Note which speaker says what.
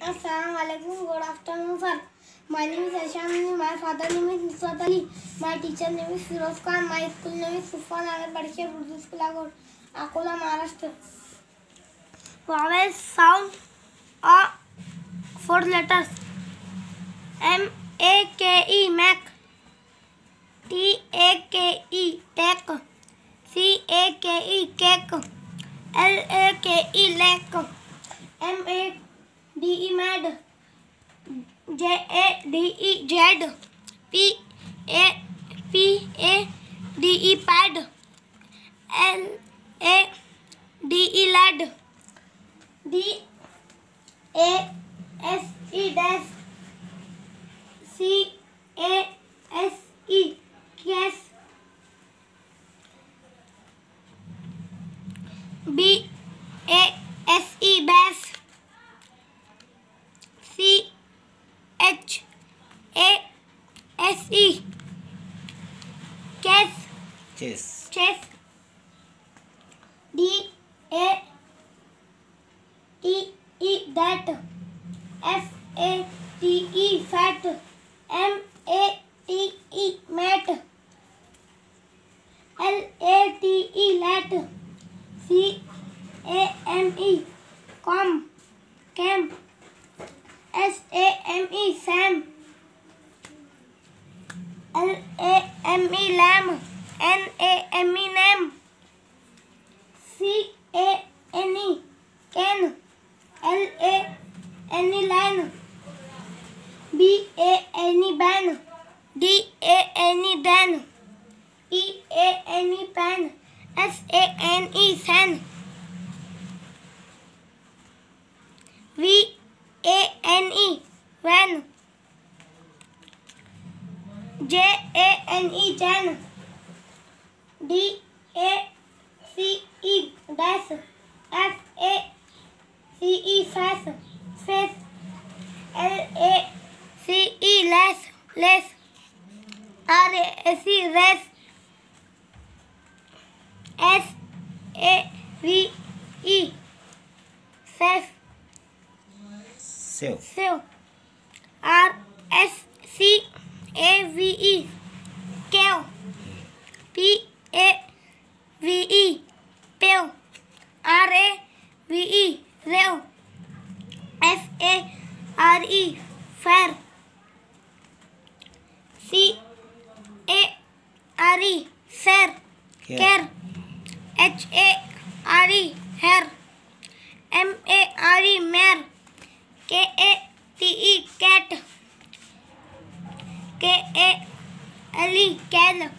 Speaker 1: Assalamualaikum. Good afternoon, sir. My name is Asham. My father name is Nusrat Ali. My teacher name is Firoz Khan. My school name is Sufa Nagar Parishad Urdu School, Akola, Maharashtra. Vowels sound a 4 letters. M-A-K-E, Mac. T-A-K-E, take. C-A-K-E, cake. L-A-K-E, lake. M-A-D-E, mad. J-A-D-E, jad. P-A-D-E, pad. L-A-D-E, lad. D-A-S-E, dash. C-A-S-E, case. B-A-S-E, bass. C-H-A-S-E, case. Chess. D-A-T-E, that. F-A-T-E, fat. M-A-T-E, mat. L-A-T-E, lat. C-A-M-E, cam. S-A-M-E, Sam. L-A-M-E, lamb. N-A-M-E, name. C-A-N-E, can. L-A-N-E, line. B-A-N-E, ban. D-A-N-E, dan. E-A-N-E, pan. S-A-N-E, san. V-A-N-E, van. J-A-N-E, jan. D-A-C-E, dash. F-A-C-E, face. L-A-C-E, lace. R-A-C, race. S-A-V-E, safe. Save. R-S-C-A-V-E, cave. P-A-V-E, pave. R-A-V-E, rave. F-A-R-E, fair. C-A-R-E, fair. Care. H-A-R-E, hair. M-A-R-E, mare. K-A-T-E, cat. K-A-L-E, cal.